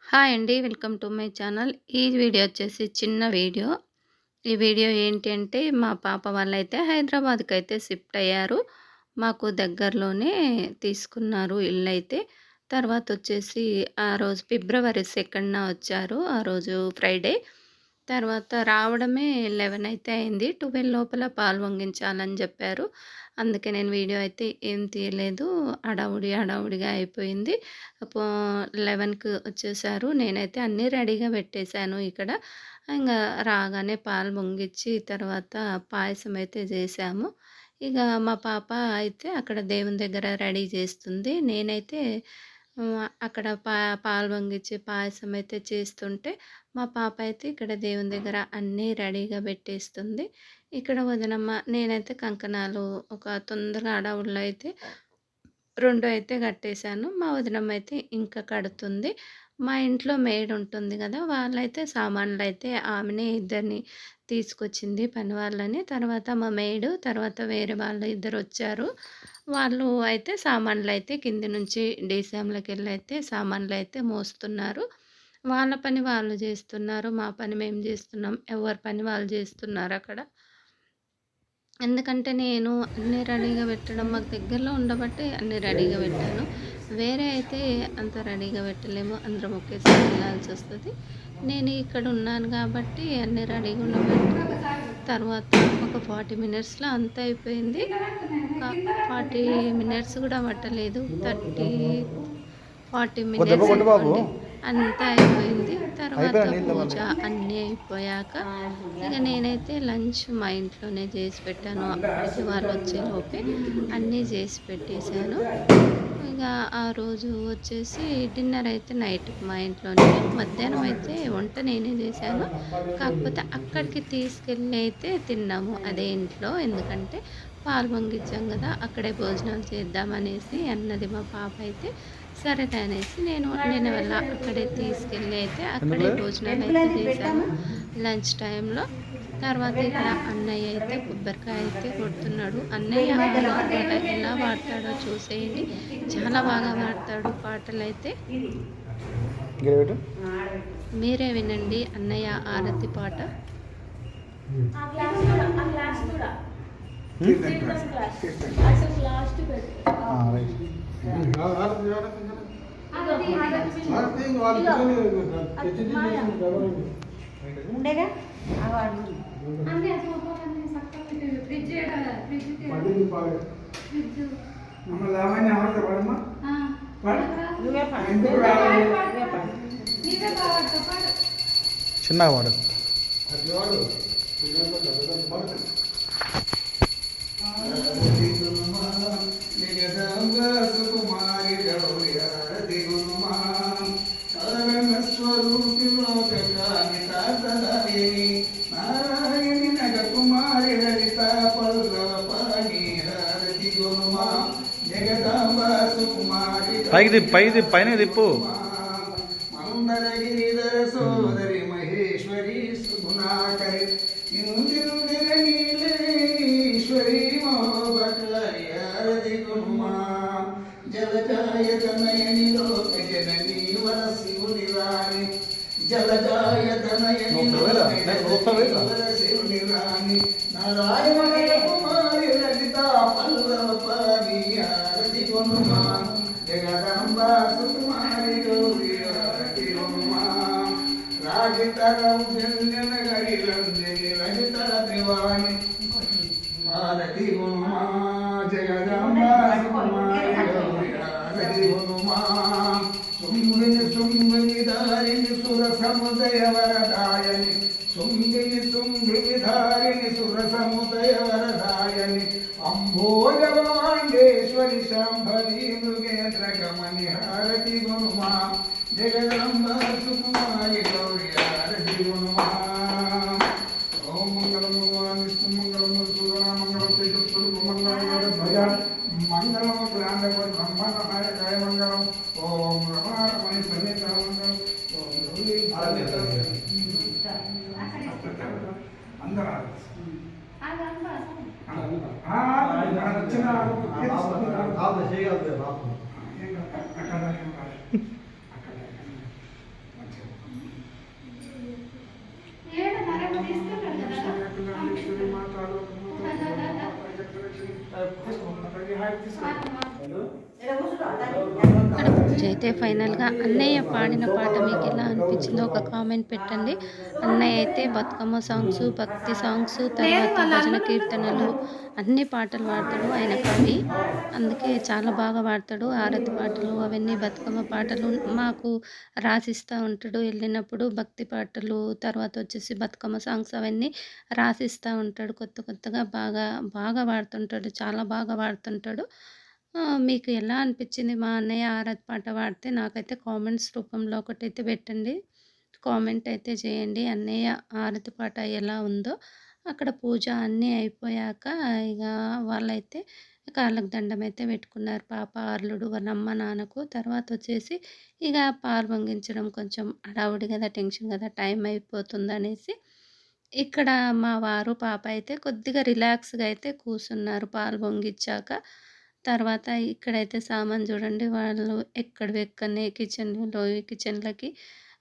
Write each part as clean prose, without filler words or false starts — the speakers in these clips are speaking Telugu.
హాయ్ అండి. Welcome to my channel. ఈ వీడియో వచ్చేసి చిన్న వీడియో. ఈ వీడియో ఏంటి అంటే మా పాప వాళ్ళైతే హైదరాబాద్‌కైతే షిఫ్ట్ అయ్యారు. మాకు దగ్గరలోనే తీసుకున్నారు ఇల్లైతే. తర్వాతొచ్చేసి ఆ రోజు ఫిబ్రవరి 2న వచ్చారు. ఆ రోజు ఫ్రైడే. తర్వాత రావడమే 11 అయితే అయింది. 12 లోపల పాలు పొంగించాలని చెప్పారు. అందుకే నేను వీడియో అయితే ఏం తీయలేదు. హడావుడిగా అయిపోయింది. పో 11కి వచ్చేసారు. నేనైతే అన్నీ రెడీగా పెట్టేశాను ఇక్కడ. ఇంగ రాగానే పాలు పొంగిచ్చి తర్వాత పాయసం అయితే చేశాము. ఇక మా పాప అయితే అక్కడ దేవుని దగ్గర రెడీ చేస్తుంది. నేనైతే అక్కడ పాలు పొంగిచ్చి పాయసం అయితే చేస్తుంటే మా పాప అయితే ఇక్కడ దేవుని దగ్గర అన్నీ రెడీగా పెట్టేస్తుంది. ఇక్కడ వదినమ్మ నేనైతే కంకణాలు ఒక తొందరగా హడావుడిలో అయితే 2 అయితే కట్టేశాను. మా వదినమ్మ అయితే ఇంకా కడుతుంది. మా ఇంట్లో మెయిడ్ ఉంటుంది కదా! వాళ్ళైతే సామాన్లయితే ఆమెనే ఇద్దరిని తీసుకొచ్చింది పని వాళ్ళని. తర్వాత మా మెయిడు, తర్వాత వేరే వాళ్ళు ఇద్దరొచ్చారు. వాళ్ళు అయితే సామాన్లయితే కింది నుంచి డీసీఎంలోకెళ్ళి అయితే సామాన్లయితే మోస్తున్నారు. వాళ్ళ పని వాళ్ళు చేస్తున్నారు. మా పని మేము చేస్తున్నాం. ఎవరి పని వాళ్ళు చేస్తున్నారక్కడ. ఎందుకంటే నేను అన్నీ రెడీగా పెట్టడం మాకు దగ్గరలో ఉండబట్టి అన్నీ రెడీగా పెట్టాను. వేరే అయితే అంత రెడీగా పెట్టలేము. అందరం ఒకేసారి వెళ్ళాల్సొస్తది. నేను ఇక్కడ ఉన్నాను కాబట్టి అన్నీ రెడీగా ఉండబట్టి తర్వాత ఒక 40 మినిట్స్‌లో అంతా అయిపోయింది. 40 మినిట్స్ కూడా పట్టలేదు. 40 మినిట్స్ అనుకోండి. అంతా అయిపోయింది. తర్వాత పూజ అన్నీ అయిపోయాక ఇక నేనైతే లంచ్ మా ఇంట్లోనే చేసి పెట్టాను. అప్పటికి వాళ్ళు వచ్చేలోపే అన్నీ చేసి పెట్టేశాను. ఇక ఆ రోజు వచ్చేసి డిన్నర్ అయితే నైట్ మా ఇంట్లోనే. మధ్యాహ్నం అయితే వంట నేనే చేశాను. కాకపోతే అక్కడికి తీసుకెళ్ళి అయితే తిన్నాము అదే ఇంట్లో. ఎందుకంటే పాలు పొంగిచ్చాం కదా! అక్కడే భోజనాలు చేద్దామనేసి అన్నది మా పాప అయితే. సరేలే అనేసి నేను వల్ల అక్కడే తీసుకెళ్ళి అయితే అక్కడే భోజనాలు అయితే చేశాము లంచ్ టైంలో. తర్వాత ఇక్కడ అన్నయ్య అయితే కొబ్బరికాయ అయితే కొడుతున్నాడు. అన్నయ్య పాట ఎలా పాడతాడో చూసేయండి. చాలా బాగా పాడతాడు పాటలైతే. మీరే వినండి అన్నయ్య ఆరతి పాట. ఉండేగా చిన్నగా వాడు పైకి పైన తిప్పు. మందరగిరిధర సోదరి మహేశ్వరి సుగుణాకరి ఇందిరుదిర నీలేశ్వరి మోబట్లరి గుణమా జలజాయ తనయని లోక జననీ వర శివుని రాణి జలజాయ తనయని వర శివుని రాణి నారాయణ కుమారి లలిత పల్లవ పాని ఆరతి గుణమా జగదంబ సుకుమారి గౌరీ ఆరతి గుణమా రాజితరం జన్యన గరిలంజని రజితర త్రివాణి ఆరతి గుణమా జగదంబ సుకుమారి గౌరీ ఆరతి గుణమా శుంభిని ధారిణి సుర సముదయ వరదాయని శుంభిని ధారిణి సుర సముదయ వరదాయని అంభోజవాండేశ్వరి శాంభవి మృగేంద్ర గమని హారతి గుణమా జగదంబ సుకుమారి గౌరీ హారతి గుణమా. ఓం మంగళం భగవాన్ విష్ణు మంగళం సూర్య మంగళం తేజస్వరూప మంగళం ధ్వజ మంగళం గ్రాండపడి బ్రహ్మణాయ కాయ మంగళం. ఓం రమారమణి సమేత మంగళం. ఓం అందరూ రోజైతే ఫైనల్‌గా అన్నయ్య పాడిన పాట మీకెలా అనిపించిందో ఒక కామెంట్ పెట్టండి. అన్నయ్య అయితే బతుకమ్మ సాంగ్సు, భక్తి సాంగ్సు, లేదు తర్వాత వాళ్ళ భజన అల్లుడు కీర్తనలు అన్ని పాటలు పాడతాడు. ఆయన కవి. అందుకే చాలా బాగా పాడతాడు. ఆరతి పాటలు అవన్నీ బతుకమ్మ పాటలు మాకు రాసిస్తా ఉంటాడు. ఎళ్ళినప్పుడు భక్తి పాటలు, తర్వాత వచ్చేసి బతుకమ్మ సాంగ్స్ అవన్నీ రాసిస్తా ఉంటాడు. కొత్త కొత్తగా బాగా బాగా పాడుతుంటాడు. చాలా బాగా పాడుతుంటాడు. మీకు ఎలా అనిపించింది మా అన్నయ్య ఆరాధ్ పాట పాడితే? నాకైతే కామెంట్స్ రూపంలో ఒకటైతే పెట్టండి. కామెంట్ అయితే చేయండి. అన్నయ్య ఆరతి పాట ఎలా ఉందో. అక్కడ పూజ అన్నీ అయిపోయాక ఇగ వాళ్ళైతే కాళ్ళకి దండం అయితే పెట్టుకున్నారు. పాప, అల్లుడు, వాళ్ళ అమ్మ, నాన్నకు. తర్వాత వచ్చేసి ఇగ పాలు పొంగించడం కొంచెం హడావుడి గదా! టెన్షన్ గదా! టైం అయిపోతుందనేసి ఇక్కడ మా వారు, పాప అయితే కొద్దిగా రిలాక్స్‌గా అయితే కూసున్నారు పాలు పొంగిచ్చాక. తర్వాత ఇక్కడైతే సామాను చూడండి వాళ్ళు ఎక్కడివెక్కడనే కిచెన్‌లకి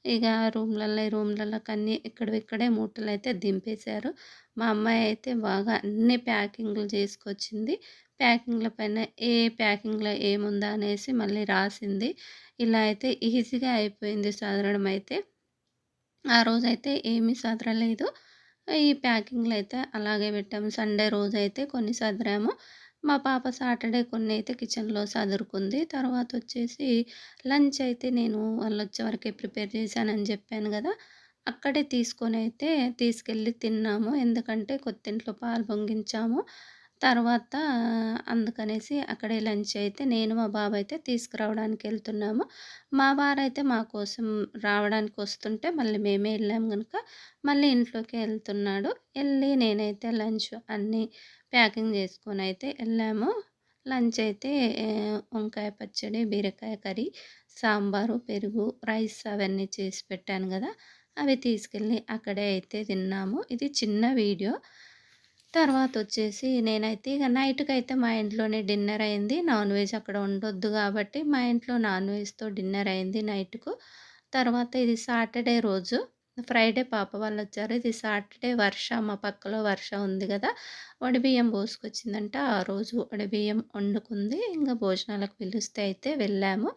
ఇక రూమ్‌లలోకి అన్నీ ఎక్కడివెక్కడే మూటలైతే దింపేశారు. మా అమ్మాయి అయితే బాగా అన్ని ప్యాకింగ్‌లు చేసుకొచ్చింది. ప్యాకింగ్‌ల పైన ప్యాకింగ్‌లో ఏముందా అనేసి మళ్ళీ రాసింది. ఇలా అయితే ఈజీగా అయిపోయింది సదరడం అయితే. ఆ రోజైతే ఏమీ సదరలేదు. ఈ ప్యాకింగ్‌లో అయితే అలాగే పెట్టాము. సండే రోజైతే కొన్ని సదిరాము. మా పాప సాటర్డే కొన్నైతే కిచెన్‌లో సదురుకుంది. తర్వాతొచ్చేసి లంచ్ అయితే నేను వాళ్ళొచ్చే వరకే ప్రిపేర్ చేశానని చెప్పాను గదా! అక్కడే తీసుకెళ్ళి తిన్నాము. ఎందుకంటే కొత్తింట్లో పాలు పొంగించాము. తర్వాత అందుకనేసి అక్కడే లంచ్ అయితే నేను, మా బాబయితే తీసుకురావడానికెళ్తున్నాము. మా వారైతే మా కోసం రావడానికొస్తుంటే మళ్ళీ మేమే ఎళ్ళాం గనుక మళ్ళీ ఇంట్లోకే ఎళ్తున్నాడు. నేనైతే లంచ్ అన్నీ ప్యాకింగ్ చేసుకొనైతే ఎళ్ళాము. లంచ్ అయితే వంకాయ పచ్చడి, బీరకాయ కర్రీ, సాంబారు, పెరుగు, రైస్ అవన్నీ చేసి పెట్టాను గదా! అవి తీసుకెళ్ళి అక్కడే అయితే తిన్నాము. ఇది చిన్న వీడియో. తర్వాతొచ్చేసి నేనైతే ఇగ నైట్‌కైతే మా ఇంట్లోనే డిన్నర్ అయింది. నాన్ వెజ్ అక్కడ ఉండొద్దు గాబట్టి మా ఇంట్లో నాన్ వెజ్‌తో డిన్నర్ అయింది నైట్‌కు. తర్వాత ఇది సాటర్డే రోజు. ఫ్రైడే పాప వాళ్ళొచ్చారు. ఇది సాటర్డే మా పక్కలో వర్ష ఉంది గదా! వడిబియ్యం పోసుకొచ్చిందంట. ఆ రోజు వడిబియ్యం వండుకుంది. ఇంగ భోజనాలకు పిలుస్తే అయితే వెళ్ళాము.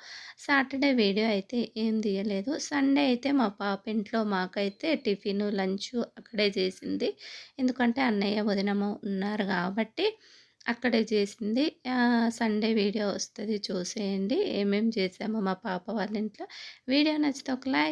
సాటర్డే వీడియో అయితే ఏం తీయలేదు. సండే అయితే మా పాప ఇంట్లో మాకైతే టిఫిను, లంచు అక్కడే చేసింది. ఎందుకంటే అన్నయ్య, వదినమ్మ ఉన్నారు గాబట్టి అక్కడే చేసింది. సండే వీడియో వస్తది చూసేయండి. ఏమేం చేసామో మా పాప వాళ్ళ ఇంట్లో. వీడియో నచ్చితే ఒక లైక్